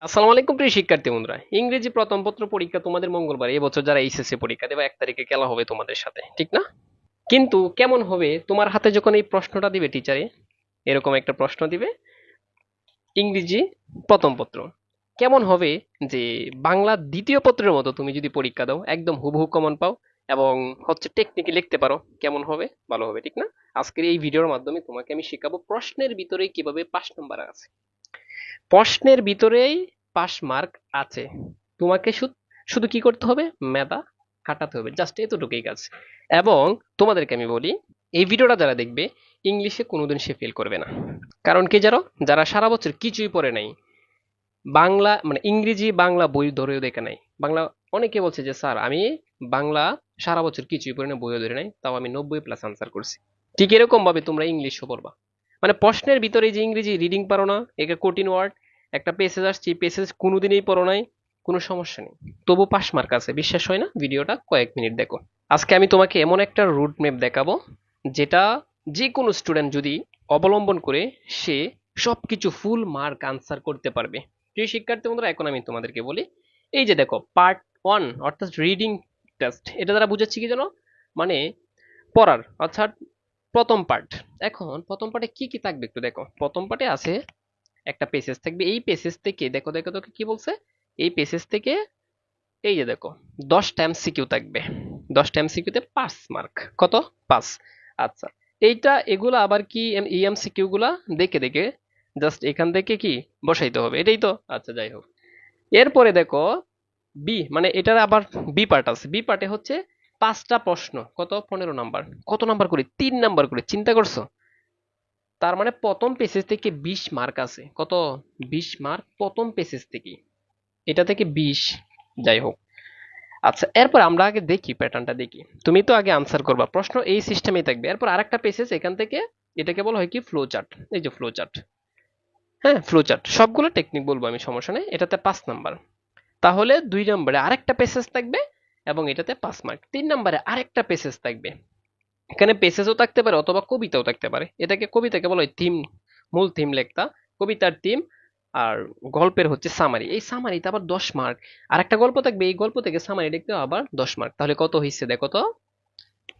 আসসালামু আলাইকুম প্রিয় শিক্ষার্থী বন্ধুরা, ইংরেজি প্রথম পত্র পরীক্ষা তোমাদের মঙ্গলবার। এবছর যারা এইচএসসি পরীক্ষা দেবে 1 তারিখে খেলা হবে তোমাদের সাথে, ঠিক না? কিন্তু কেমন হবে তোমার হাতে যখন এই প্রশ্নটা দিবে টিচারে, এরকম একটা প্রশ্ন দিবে, ইংরেজি প্রথম পত্র কেমন হবে, যে বাংলা দ্বিতীয় পত্রের মতো তুমি যদি পরীক্ষা দাও একদম হুবহু কমন পাও এবং হচ্ছে টেকনিকে লিখতে পারো, কেমন হবে? ভালো হবে, ঠিক না? আজকের এই ভিডিওর মাধ্যমে তোমাকে আমি শেখাবো প্রশ্নের ভিতরে কিভাবে 5 নম্বর আছে। প্রশ্নের ভিতরেই পাস মার্ক আছে। তোমাকে শুধু কি করতে হবে? মেধা খাটাতে হবে, জাস্ট এতটুকুই কাজ। এবং তোমাদেরকে আমি বলি, এই ভিডিওটা যারা দেখবে ইংলিশে কোনোদিন সে ফেল করবে না। কারণ কি জানো? যারা সারা বছর কিছুই পড়ে নাই, বাংলা মানে ইংরেজি বাংলা বই ধরেও দেখে নাই, বাংলা, অনেকে বলছে যে স্যার আমি বাংলা সারা বছর কিছুই পড়ে না, বইও ধরে নাই, তাও আমি 90+ আনসার করছি। ঠিক এরকম ভাবে তোমরা ইংলিশও পড়বা। মানে প্রশ্নের ভিতরে যে ইংরেজি রিডিং পারো না, একে কঠিন ওয়ার্ড, একটা পেসেজ আসছে, পেসেজ কোনোদিনই পড়ো নাই, কোনো সমস্যা নেই, তবু পাস মার্ক আছে। বিশ্বাস হয় না? ভিডিওটা কয়েক মিনিট দেখো। আজকে আমি তোমাকে এমন একটা রুট ম্যাপ দেখাবো, যেটা যে কোনো স্টুডেন্ট যদি অবলম্বন করে, সে সবকিছু ফুল মার্ক আনসার করতে পারবে। প্রিয় শিক্ষার্থী বন্ধুরা, এখন আমি তোমাদেরকে বলি, এই যে দেখো পার্ট 1 অর্থাৎ রিডিং টেস্ট, এটা দ্বারা বুঝাচ্ছি কি জানো? মানে পড়ার অর্থাৎ প্রথম পার্ট। এখন প্রথম পার্টে কি কি থাকবে একটু দেখো। প্রথম পার্টে আছে একটা পেসেজ থাকবে, এই পেসেজ থেকে দেখো দেখো তোকে কি বলছে, এই পেসেজ থেকে এই যে দেখো 10টা এমসিকিউ থাকবে। 10টা এমসিকিউতে 5 মার্ক। কত? 5। আচ্ছা, এইটা এগুলা আবার কি, এই এমসিকিউ গুলা দেখে দেখে জাস্ট এখান থেকে কি বসাইতে হবে, এটাই তো। আচ্ছা, যাই হোক। এরপরে দেখো বি, মানে এটার আবার বি পার্ট আছে। বি পার্টে হচ্ছে 5টা প্রশ্ন, কত? 15 নাম্বার। কত নাম্বার করে? 3 নাম্বার করে। চিন্তা করছো? তার মানে প্রথম পেসেজ থেকে 20 মার্ক আছে। কত? 20 মার্ক প্রথম পেসেজ থেকে, এটা থেকে 20। যাই হোক। আচ্ছা, এরপর আমরা আগে দেখি, প্যাটার্নটা দেখি। তুমি তো আগে আনসার করবা, প্রশ্ন এই সিস্টেমেই থাকবে। এরপর আরেকটা পেসেজ এখান থেকে, এটাকে বলা হয় কি ফ্লো চার্ট। এই যে ফ্লো চার্ট, হ্যাঁ ফ্লো চার্ট, সবগুলো টেকনিক বলবো আমি, সমস্যা নেই। এটাতে 5 নাম্বার। তাহলে 2 নম্বরে আরেকটা পেসেজ থাকবে এবং এটাতে 5 মার্ক। 3 নম্বরে আরেকটা পেসেজ থাকবে, এখানে পেসেজও থাকতে পারে অথবা কবিতাও থাকতে পারে। এটাকে কবিতাকে বলা হয় থিম, মূল থিম লেখতা, কবিতার থিম। আর গল্পের হচ্ছে সামারি, এই সামারিতে আবার 10 মার্ক। আর একটা গল্প থাকবে, এই গল্প থেকে সামারি লিখতে আবার 10 মার্ক। তাহলে কত হয়েছে দেখো তো?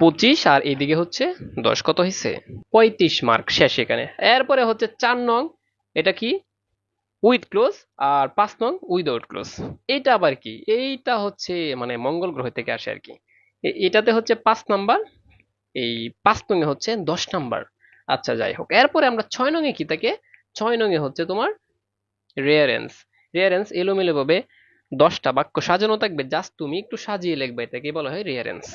25, আর এইদিকে হচ্ছে 10, কত হয়েছে? 35 মার্ক শেষ এখানে। এরপরে হচ্ছে 4 নং, এটা কি? With close. আর 5 নং উইদাউট ক্লোজ। এইটা আবার কি? এইটা হচ্ছে মানে মঙ্গল গ্রহ থেকে আসে আর কি। এটাতে হচ্ছে 5 নাম্বার, এই 5 নং হচ্ছে 10 নাম্বার। আচ্ছা, যাই হোক। এরপরে আমরা 6 নং কি থাকে? 6 নং হচ্ছে তোমার রেয়ারেন্স। রেয়ারেন্স এলোমেলো ভাবে 10টা বাক্য সাজানো থাকবে, জাস্ট তুমি একটু সাজিয়ে লিখবে, এটাকে বলা হয় রেয়ারেন্স।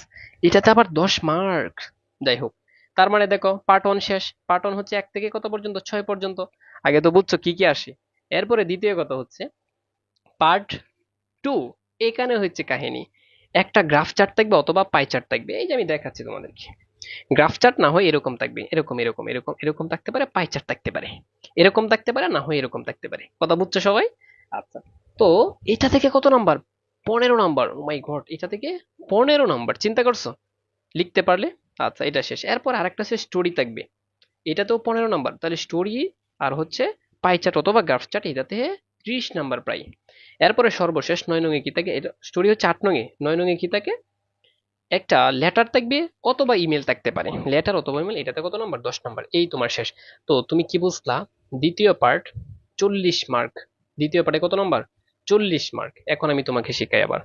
এটাতে আবার 10 মার্ক। যাই হোক। তার মানে দেখো পার্ট 1 শেষ। পার্ট 1 হচ্ছে 1 থেকে কত পর্যন্ত? 6 পর্যন্ত। আগে তো বুঝছো কি কি আসে। এরপরে দ্বিতীয় কথা হচ্ছে পার্ট 2। এখানে হচ্ছে কাহিনী, একটা গ্রাফ চার্ট থাকবে অথবা পাই চার্ট থাকবে। এই যে আমি দেখাচ্ছি তোমাদেরকে, গ্রাফ চার্ট না হয় এরকম থাকবে, এরকম এরকম এরকম এরকম থাকতে পারে, পাই চার্ট থাকতে পারে, এরকম থাকতে পারে, না হয় এরকম থাকতে পারে। কথা বুঝছো সবাই? আচ্ছা, তো এটা থেকে কত নাম্বার? 15 নাম্বার। ও মাই গড, এটা থেকে 15 নাম্বার, চিন্তা করছো? লিখতে পারলে। আচ্ছা, এটা শেষ। এরপর আরেকটা সে স্টোরি থাকবে, এটাতেও 15 নাম্বার। তাহলে স্টোরি আর হচ্ছে পাই চার্ট অথবা গ্রাফ চার্ট, এটাতে 30 নাম্বার প্রায়। এরপরে সর্বশেষ 9 নং কি থাকে? এটা স্টোরি হচ্ছে 8 নং। 9 নং কি থাকে? একটা লেটার থাকবে অথবা ইমেল থাকতে পারে, লেটার অথবা ইমেল। এটাতে কত নাম্বার? 10 নাম্বার। এই তোমার শেষ। তো তুমি কি বুঝলা? দ্বিতীয় পার্ট 40 মার্ক। দ্বিতীয় পার্টে কত নাম্বার? 40 মার্ক। এখন আমি তোমাকে শেখাই আবার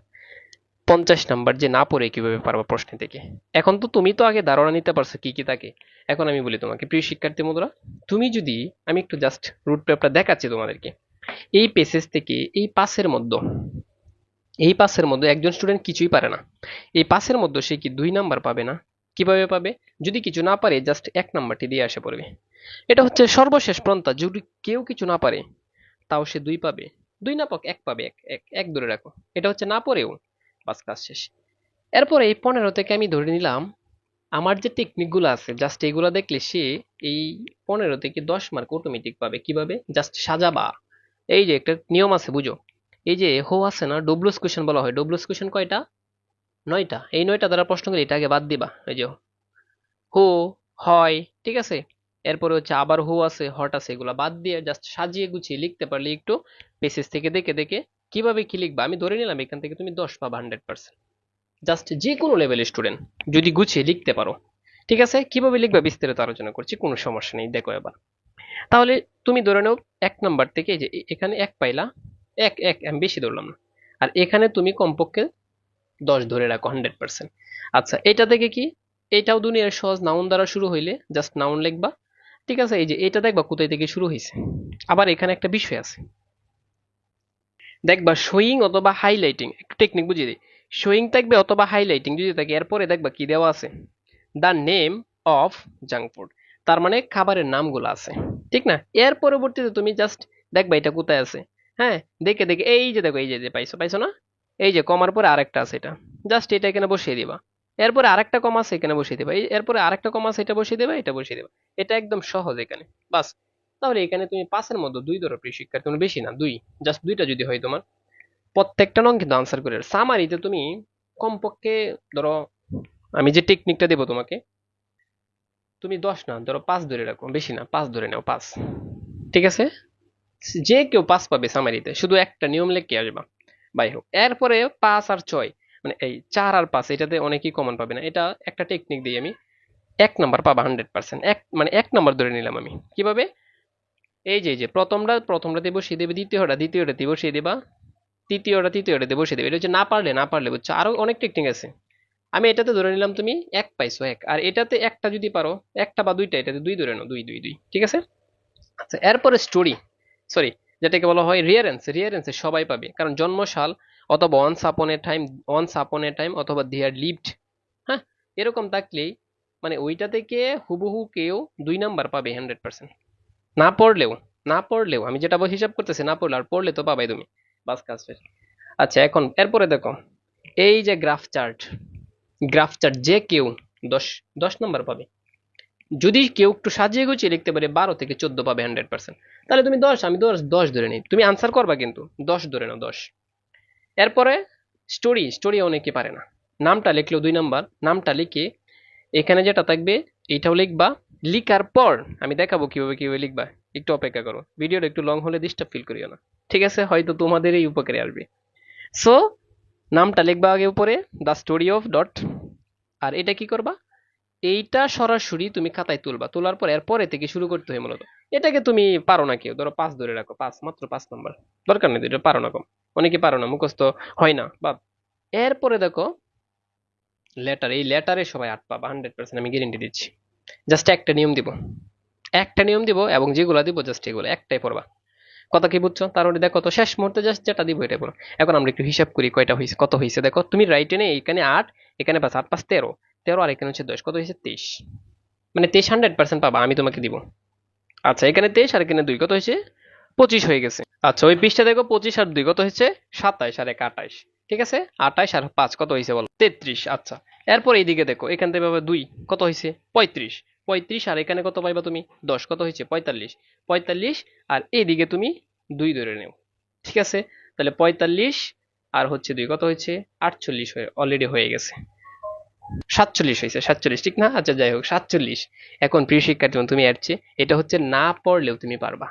50 নাম্বার যে না পড়ে কিভাবে পারবা প্রশ্ন থেকে। এখন তো তুমি তো আগে ধারণা নিতে পারছো কি কি থাকে। এখন আমি বলি তোমাকে, প্রিয় শিক্ষার্থী বন্ধুরা, তুমি যদি, আমি একটু জাস্ট রুট ম্যাপটা দেখাচ্ছি তোমাদেরকে। এই পেসেজ থেকে এই পাসের মধ্যে একজন স্টুডেন্ট কিছুই পারে না, এই পাসের মধ্যে সে কি 2 নাম্বার পাবে না? কিভাবে পাবে? যদি কিছু না পারে জাস্ট 1 নাম্বারটি দিয়ে আসে পড়বে। এটা হচ্ছে সর্বশেষ পন্থা। যদি কেউ কিছু না পারে তাও সে 2 পাবে। 2 না পাক 1 পাবে, এক এক এক ধরে রাখো। এটা হচ্ছে না পড়েও বাস, কাজ শেষ। এরপরে এই 15 থেকে আমি ধরে নিলাম আমার যে টেকনিকগুলো আছে, জাস্ট এগুলো দেখলে সে এই 15 থেকে 10 মার্ক অটোমেটিক পাবে। কিভাবে? জাস্ট সাজাবা। এই যে একটা নিয়ম আছে, বুঝো। এই যে হো আছে না, ডব্লিউএস কোশ্চেন বলা হয়। ডব্লিউএস কোশ্চেন কয়টা? 9টা। এই 9টা দ্বারা প্রশ্ন করে এটা আগে বাদ দিবা। এই যে হো, হয়, ঠিক আছে। এরপরে হচ্ছে আবার হু আছে, হট আছে, এগুলা বাদ দিয়ে জাস্ট সাজিয়ে গুছিয়ে লিখতে পারলে একটু পেসেজ থেকে দেখে দেখে কিভাবে কি লিখবা, আমি ধরে নিলাম এখান থেকে তুমি 10 পাবা 100%। জাস্ট যে কোনো লেভেলের স্টুডেন্ট যদি গুছিয়ে লিখতে পারো, ঠিক আছে? কিভাবে লিখবা বিস্তারিত আলোচনা করছি, কোনো সমস্যা নেই। দেখো এবার তাহলে তুমি ধরে নাও 1 নাম্বার থেকে এই যে এখানে 1 পাইলা, এক এক আমি বেশি ধরলাম না, আর এখানে তুমি কমপক্ষে 10 ধরে রাখো 100%। আচ্ছা, এটা থেকে কি, এটাও দুনিয়ার সহজ, নাউন দ্বারা শুরু হইলে জাস্ট নাউন লিখবা, ঠিক আছে? এই যে এটা দেখবা কোথায় থেকে শুরু হয়েছে। আবার এখানে একটা বিষয় আছে, দেখবা শোয়িং অথবা হাইলাইটিং, একটু টেকনিক বুঝিয়ে দিই। শোয়িং থাকবে অথবা হাইলাইটিং যদি থাকে, এরপরে দেখবা কি দেওয়া আছে, the name of junk food, তার মানে খাবারের নামগুলো আছে, ঠিক না? এর পরবর্তীতে তুমি জাস্ট দেখবা এটা কোথায় আছে। হ্যাঁ, দেখে দেখে এই যে দেখো, এই যে পাইছো পাইছো না, এই যে কমার পরে আরেকটা আছে, এটা জাস্ট এটা এখানে বসিয়ে দিবা। এরপরে আরেকটা কমা আছে, এখানে বসিয়ে দিবা। এরপরে আরেকটা কমা আছে, এটা বসিয়ে দিবা, এটা বসিয়ে দিবা। এটা একদম সহজ এখানে, বাস। তাহলে এখানে তুমি 5-এর মধ্যে 2 ধরো, প্রিয় শিক্ষার্থী, কোনো বেশি না, 2, জাস্ট 2টা যদি হয় তোমার, প্রত্যেকটা নং কিন্তু আনসার করে। সামারিতে তুমি কমপক্ষে ধরো, আমি যে টেকনিকটা দেবো তোমাকে, তুমি 10 না, ধরো 5 ধরে রাখো, বেশি না, 5 ধরে নাও, 5, ঠিক আছে? যে কেউ 5 পাবে সামারিতে, শুধু একটা নিয়ম লিখে আসবা, বাই হোক। এরপরে 5 আর 6, মানে এই 4 আর 5, এটাতে অনেকেই কমন পাবে না। এটা একটা টেকনিক দিই আমি, 1 নাম্বার পাবা 100%। মানে 1 নাম্বার ধরে নিলাম আমি, কিভাবে? এই যে প্রথমটাতে বসিয়ে দেবে, দ্বিতীয়টাতে বসিয়ে দেবা, তৃতীয়টাতে বসিয়ে দেবে। এটা হচ্ছে না পারলে বুঝছো, আরো অনেক টেকনিক আছে। আমি এটাতে ধরে নিলাম তুমি 1 পাইছো, 1, আর এটাতে একটা যদি পারো, একটা বা দুইটা, এটাতে 2 ধরে নাও, 2, ঠিক আছে? আচ্ছা, এরপরে স্টোরি, সরি, যেটাকে বলা হয় রিয়ারেন্সে সবাই পাবে, কারণ জন্মসাল অথবা ওয়ান্স আপন এ টাইম অথবা দেয়ার লিভড, হ্যাঁ, এরকম থাকলেই মানে ওইটা থেকে হুবহু কেউ 2 নাম্বার পাবে 100%। না পড়লেও, আমি যেটা হিসাব করতেছি, না পড়লে, আর পড়লে তো পাবাই তুমি, বাস কাজ শেষ। আচ্ছা, এখন এরপরে দেখো, এই যে গ্রাফ চার্ট যে কেউ 10 10 নাম্বার পাবে। যদি কেউ একটু সাজিয়ে গুছিয়ে লিখতে পারে, 12 থেকে 14 পাবে 100%। তাহলে তুমি 10, আমি 10 ধরে নিই, তুমি আনসার করবা কিন্তু 10 ধরে নাও, 10। এরপরে স্টোরি অনেকে পারে না, নামটা লিখলেও 2 নাম্বার, নামটা লিখে এখানে যেটা থাকবে এইটাও লিখবা। লিখার পর আমি দেখাবো কিভাবে লিখবা, একটু অপেক্ষা করো, ভিডিওটা একটু লং হলে ডিস্টার্ব ফিল করিও না, ঠিক আছে? হয়তো তোমাদের এই উপকারে আসবে। সো নামটা লিখবা আগে উপরে, দ্য স্টোরি অফ ডট, আর এটা কি করবা, এইটা সরাসরি তুমি খাতায় তুলবা, তোলার পর এরপরে থেকে শুরু করতে হয় মূলত। এটাকে তুমি পারো না কেউ, ধরো 5 ধরে রাখো, 5, মাত্র 5 নাম্বার, দরকার নেই, এটা পারো না, কম, অনেকে পারো না, মুখস্থ হয় না বা। এরপরে দেখো এই লেটারে সবাই 8 পাবা 100%, আমি গ্যারেন্টি দিচ্ছি। জাস্ট একটা নিয়ম দিব এবং যেগুলো দিব জাস্ট এগুলো একটাই পড়বা। কথা কি বুঝছো? তারপরে দেখো তো শেষ মুহূর্তে জাস্ট যেটা দিব এটাই পড়ো। এখন আমরা একটু হিসাব করি কয়টা হয়েছে, কত হয়েছে। দেখো তুমি রাইটে নেই, এখানে 8, এখানে 5, 8 5 13, 13 আর এখানে হচ্ছে 10, কত হয়েছে 23। মানে 23 100% পাবা, আমি তোমাকে দিব। আচ্ছা, এখানে 23 আর এখানে 2, কত হয়েছে 25 হয়ে গেছে। আচ্ছা, ওই পৃষ্ঠা দেখো, 25 আর 2 কত হয়েছে 27, আর 1 28, ঠিক আছে? 28 আর 5 কত হয়েছে বলো, 33। আচ্ছা, এরপর এইদিকে দেখো, এখান থেকে পাবে 2, কত হয়েছে 35, 35 আর এখানে কত পাইবা তুমি 10, কত হয়েছে 45, 45 আর এইদিকে তুমি 2 ধরে নেও, ঠিক আছে? তাহলে 45 আর হচ্ছে 2, কত হয়েছে 48, হয়ে অলরেডি হয়ে গেছে, 47 হয়েছে, 47 ঠিক না? আচ্ছা, যাই হোক 47। এখন প্রিয় শিক্ষার্থী তুমি এর চেয়ে, এটা হচ্ছে না পড়লেও তুমি পারবা।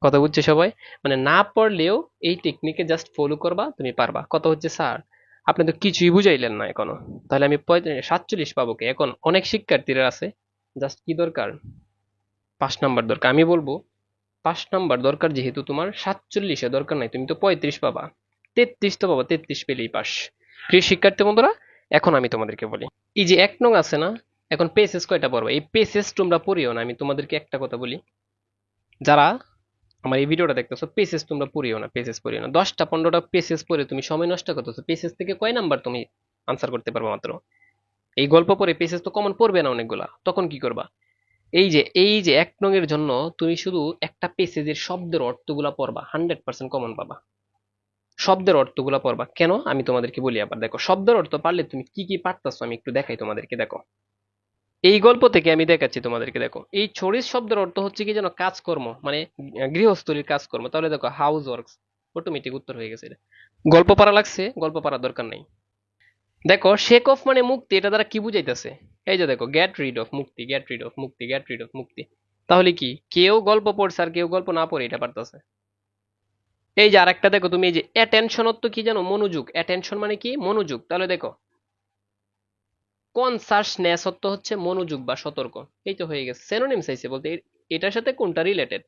কথা বুঝছে সবাই? মানে না পড়লেও এই টেকনিকে জাস্ট ফলো করবা, তুমি পারবা। কথা হচ্ছে স্যার আপনি তো কিছুই বুঝাইলেন না এখনো, তাহলে আমি 47 পাবো কি? এখন অনেক শিক্ষার্থীরা আছে, জাস্ট কি দরকার, 5 নাম্বার দরকার। আমি বলবো 5 নাম্বার দরকার, যেহেতু তোমার 47-এ দরকার নাই, তুমি তো 35 পাবা, 33 তো পাবা, 33 পেলেই পাস। প্রিয় শিক্ষার্থী বন্ধুরা, এখন আমি তোমাদেরকে বলি, এই যে 1 নং আছে না, এখন পেসেস কয়টা পড়বা, এই পেসেস তোমরা পড়িও না। আমি তোমাদেরকে একটা কথা বলি, যারা আমার এই ভিডিওটা দেখতেছো, পেসেস তোমরা পড়িও না, পেসেস পড়িও না। 10টা 15টা পেসেস পড়ে তুমি সময় নষ্ট করতেছো। পেসেস থেকে কয় নাম্বার তুমি আনসার করতে পারবে মাত্র? এই গল্প পড়ে পেসেস তো কমন পড়বে না অনেকগুলা, তখন কি করবা? এই যে 1 নং এর জন্য তুমি শুধু একটা পেসেজের শব্দের অর্থগুলা পড়বা, 100% কমন পাবা। শব্দের অর্থগুলা পড়বা কেন, আমি তোমাদেরকে বলি। আবার দেখো, শব্দের অর্থ পারলে তুমি কি কি পারতাছো আমি একটু দেখাই তোমাদেরকে। দেখো, এই গল্প থেকে আমি দেখাচ্ছি তোমাদেরকে। দেখো, এই চড়িস শব্দের অর্থ হচ্ছে কি যেন কাজকর্ম, মানে গৃহস্থলীর কাজকর্ম। তাহলে দেখো হাউস ওয়ার্কস, অটোমেটিক উত্তর হয়ে গেছে এটা। গল্প পারা লাগছে, গল্প পারার দরকার নাই। দেখো, শেক অফ মানে মুক্তি, এটা দ্বারা কি বুঝাইতেছে? এই যে দেখো, গেট রিড অফ মুক্তি, গেট রিড অফ মুক্তি, গেট রিড অফ মুক্তি। তাহলে কি কেউ গল্প পড়ছে আর কেউ গল্প না পড়ে এটা পারতেছে? এই যে আরেকটা দেখো তুমি, এই যে অ্যাটেনশনত্ব কি জানো? মনোযোগ। অ্যাটেনশন মানে কি? মনোযোগ। তাহলে দেখো কনসাসনেসত্ব হচ্ছে মনোযোগ বা সতর্ক। এই তো হয়ে গেছে, সিনোনিম চাইছে বলতে এটার সাথে কোনটা রিলেটেড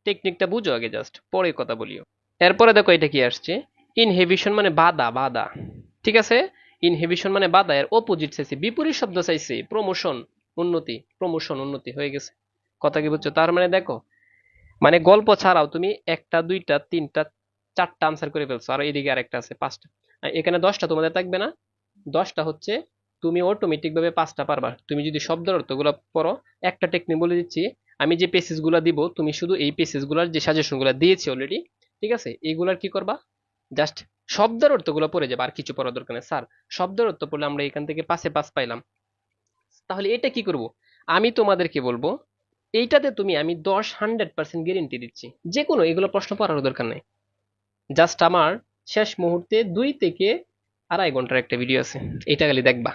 টেকনিকটা বুঝো আগে, জাস্ট পরে কথা বলিও। এরপরে দেখো এটা কি আসছে, ইনহিবিশন মানে বাধা, বাধা। ঠিক আছে, ইনহিবিশন মানে বাধা, এর অপোজিট চাইছে, বিপরীত শব্দ চাইছে, প্রমোশন উন্নতি, প্রমোশন উন্নতি হয়ে গেছে। কথা কি বুঝছো? তার মানে দেখো, মানে গল্প ছাড়াও তুমি একটা দুইটা তিনটা চারটা আনসার করে ফেলছো, আর এদিকে আরেকটা আছে পাঁচটা। আর এখানে 10টা তোমাদের থাকবে না, 10টা হচ্ছে তুমি অটোমেটিক ভাবে 5টা পারবা তুমি যদি শব্দের অর্থগুলো পড়ো। একটা টেকনিক বলে দিচ্ছি, আমি যে পেসেজ গুলা দিব তুমি শুধু এই পেসেজ গুলার যে সাজেশন গুলা দিয়েছি অলরেডি, ঠিক আছে, এইগুলার কি করবা, জাস্ট শব্দের অর্থগুলো পড়ে যাবে, আর কিছু পড়ার দরকার নেই। স্যার শব্দের অর্থ পড়লে আমরা এখান থেকে 5-এ 5 পাইলাম, তাহলে এটা কি করব, আমি তোমাদেরকে বলবো এইটাতে তুমি আমি 100% গ্যারেন্টি দিচ্ছি, যে কোনো এগুলো প্রশ্ন পড়ার দরকার নেই। জাস্ট আমার শেষ মুহূর্তে 2 থেকে আড়াই ঘন্টার একটা ভিডিও আছে, এটা খালি দেখবা।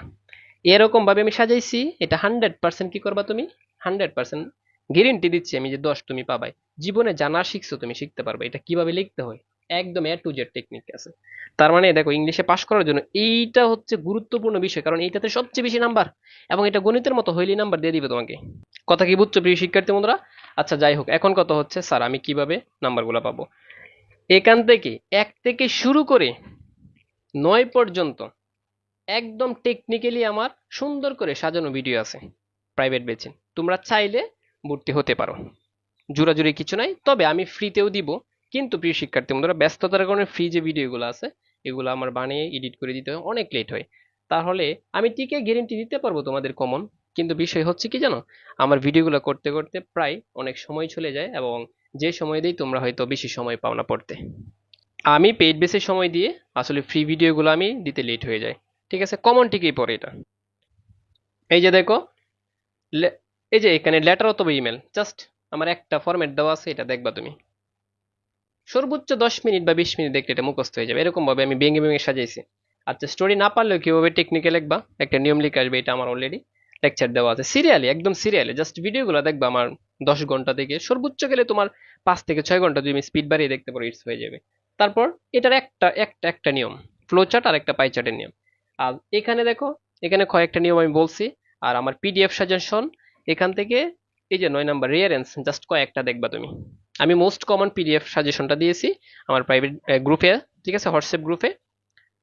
এরকম ভাবে আমি সাজাইছি, এটা 100% কি করবা তুমি, 100% গ্যারেন্টি দিচ্ছি আমি যে 10 তুমি পাবাই। জীবনে জানা শিখছো তুমি শিখতে পারবে এটা কিভাবে লিখতে হয়, একদম A to Z টেকনিক আছে। তার মানে দেখো ইংলিশে পাশ করার জন্য এইটা হচ্ছে গুরুত্বপূর্ণ বিষয়, কারণ এইটাতে সবচেয়ে বেশি নাম্বার, এবং এটা গণিতের মতো হইলেই নাম্বার দিয়ে দিবে তোমাকে। কথা কি বুঝছো প্রিয় শিক্ষার্থী বন্ধুরা? আচ্ছা যাই হোক, এখন কথা হচ্ছে স্যার আমি কিভাবে নাম্বারগুলো পাবো। এখান থেকে 1 থেকে শুরু করে 9 পর্যন্ত একদম টেকনিক্যালি আমার সুন্দর করে সাজানো ভিডিও আছে প্রাইভেট ব্যাচে, তোমরা চাইলে ভর্তি হতে পারো। জোরাজুরি কিছু নাই, তবে আমি ফ্রিতেও দিব। কিন্তু প্রিয় শিক্ষার্থী বন্ধুরা, ব্যস্ততার কারণে ফ্রি যে ভিডিওগুলো আছে এগুলো আমার বানিয়ে এডিট করে দিতে হয়, অনেক লেট হয়। তাহলে আমি টিকে গ্যারেন্টি দিতে পারবো তোমাদের কমন, কিন্তু বিষয় হচ্ছে কি জানো, আমার ভিডিওগুলো করতে করতে প্রায় অনেক সময় চলে যায়, এবং যে সময় দিই তোমরা হয়তো বেশি সময় পাও না পড়তে। আমি পেইড বেসে সময় দিয়ে আসলে ফ্রি ভিডিওগুলো আমি দিতে লেট হয়ে যায়। ঠিক আছে, কমন ঠিকই পড়ে এটা। এই যে দেখো, এই যে এখানে লেটার অথবা ইমেল, জাস্ট আমার একটা ফরম্যাট দেওয়া আছে, এটা দেখবা তুমি। সর্বোচ্চ 10 মিনিট বা 20 মিনিট দেখলে এটা মুখস্থ হয়ে যাবে, এরকম ভাবে আমি ভেঙে ভেঙে সাজাইছি। আচ্ছা স্টোরি না পারলেও কিভাবে টেকনিক্যাল লিখবা, একটা নিয়ম লিখে আসবে, এটা আমার অলরেডি লেকচার দেওয়া আছে সিরিয়ালি, একদম সিরিয়ালি। জাস্ট ভিডিওগুলো দেখবা আমার 10 ঘন্টা থেকে সর্বোচ্চ গেলে তোমার 5 থেকে 6 ঘন্টা যদি আমি স্পিড বাড়িয়ে দেখতে পারো, ইটস হয়ে যাবে। তারপর এটার একটা একটা একটা নিয়ম, ফ্লো চার্ট আর একটা পাই চার্টের নিয়ম। আর এখানে দেখো, এখানে কয়েকটা নিয়ম আমি বলছি, আর আমার পিডিএফ সাজেশন এখান থেকে, এই যে 9 নাম্বার রিয়ারেন্স, জাস্ট কয়েকটা দেখবা তুমি। আমি মোস্ট কমন পিডিএফ সাজেশনটা দিয়েছি আমার প্রাইভেট গ্রুপে, ঠিক আছে, হোয়াটসঅ্যাপ গ্রুপে,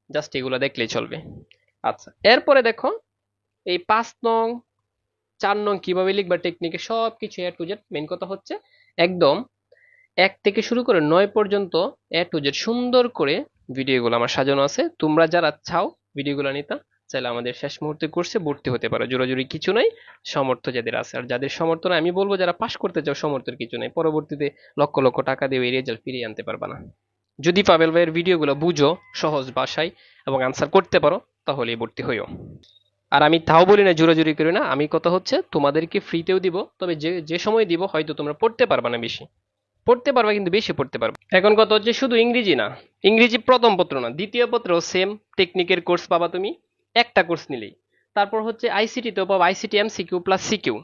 জাস্ট এগুলো দেখলেই চলবে। আচ্ছা এরপরে দেখো, এই 5 নং 4 নং কিভাবে লিখবা টেকনিকে সবকিছু A to Z। মেন কথা হচ্ছে একদম 1 থেকে শুরু করে 9 পর্যন্ত A to Z সুন্দর করে ভিডিওগুলো আমার সাজানো আছে। তোমরা যারা চাও ভিডিওগুলো নিতে, চাইলে আমাদের শেষ মুহূর্তে কোর্সে ভর্তি হতে পারো, জোরাজুরি কিছু নাই। সামর্থ্য যাদের আছে, আর যাদের সামর্থ্য নাই আমি বলবো যারা পাশ করতে চাও, সামর্থ্যের কিছু নাই, পরবর্তীতে লক্ষ লক্ষ টাকা দিয়ে এই রেজাল্ট ফিরিয়ে আনতে পারবা না। যদি পাবেল ভাইয়ের ভিডিওগুলো বুঝো সহজ ভাষায় এবং আনসার করতে পারো, তাহলেই ভর্তি হইও। আর আমি তাও বলি না জোরাজুরি করি না, আমি কথা হচ্ছে তোমাদেরকে ফ্রিতেও দিব, তবে যে যে সময় দিব হয়তো তোমরা পড়তে পারবা না বেশি, পড়তে পারবা কিন্তু বেশি পড়তে পারবা। এখন কথা হচ্ছে শুধু ইংরেজি না, ইংরেজি প্রথম পত্র না, দ্বিতীয় পত্রেও সেম টেকনিকের কোর্স পাবা তুমি, একটা কোর্স নিলেই। তারপর হচ্ছে আইসিটিতেও পাবা, আইসিটি এমসিকিউ প্লাস সিকিউ,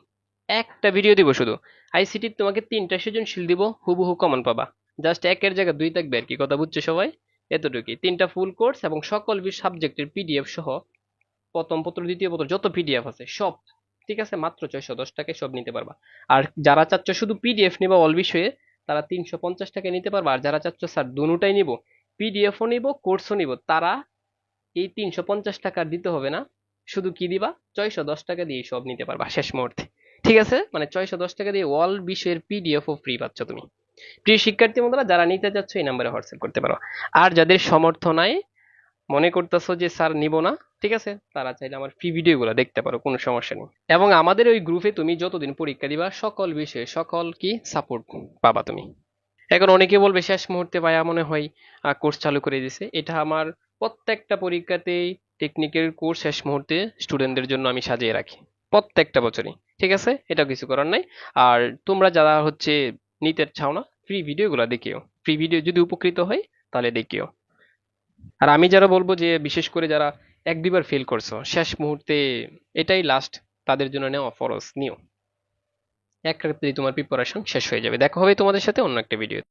একটা ভিডিও দিব শুধু। আইসিটি তোমাকে 3টা সৃজনশীল দিব, হুবহু কমন পাবা, জাস্ট একের জায়গায় 2 থাকবে আর কি, কথা বুঝছো সবাই? এতটুকুই, 3টা ফুল কোর্স এবং সকল সাবজেক্টের পিডিএফ সহ প্রথম পত্র দ্বিতীয় পত্র যত পিডিএফ আছে সব, ঠিক আছে, মাত্র 610 টাকায় সব নিতে পারবা। আর যারা চাচ্ছ শুধু পিডিএফ নিবা অল বিষয়ে, তারা 350 টাকায় নিতে পারবা। আর যারা চাচ্ছ স্যার দুটাই নিব, পিডিএফও নিব কোর্সও নিব, তারা এই 350 টাকা দিতে হবে না, শুধু কি দিবা, 610 টাকা দিয়ে সব নিতে পারবা শেষ মুহূর্তে। ঠিক আছে, মানে 610 টাকা দিয়ে অল বিষয়ের পিডিএফ ও ফ্রি পাচ্ছ তুমি। প্রিয় শিক্ষার্থী বন্ধুরা, যারা নিতে চাচ্ছ এই নাম্বারে হোয়াটসঅ্যাপ করতে পারো। আর যাদের সমর্থ নাই, মনে করতেছো যে স্যার নিব না, ঠিক আছে, তারা চাইলে আমার ফ্রি ভিডিওগুলো দেখতে পারো, কোনো সমস্যা নেই। এবং আমাদের ওই গ্রুপে তুমি যতদিন পরীক্ষা দিবা সকল বিষয়ে সকল কি সাপোর্ট পাবা তুমি। এখন অনেকে বলবে শেষ মুহূর্তে ভাইয়া মনে হয় কোর্স চালু করে দিছে, এটা আমার প্রত্যেকটা পরীক্ষাতেই টেকনিকের কোর্স শেষ মুহূর্তে স্টুডেন্টদের জন্য আমি সাজিয়ে রাখি, প্রত্যেকটা বছরই। ঠিক আছে, এটা কিছু করার নাই। আর তোমরা যারা হচ্ছে নিতে চাও না, ফ্রি ভিডিওগুলো দেখিও, ফ্রি ভিডিও যদি উপকৃত হয় তাহলে দেখিও। আর আমি যারা বলবো যে বিশেষ করে যারা 1-2 বার ফেল করছো শেষ মুহূর্তে, এটাই লাস্ট, তাদের জন্য নেওয়া ফরজ নিও। এক রাত্রেই তোমার প্রিপারেশন শেষ হয়ে যাবে। দেখা হবে তোমাদের সাথে অন্য একটা ভিডিও।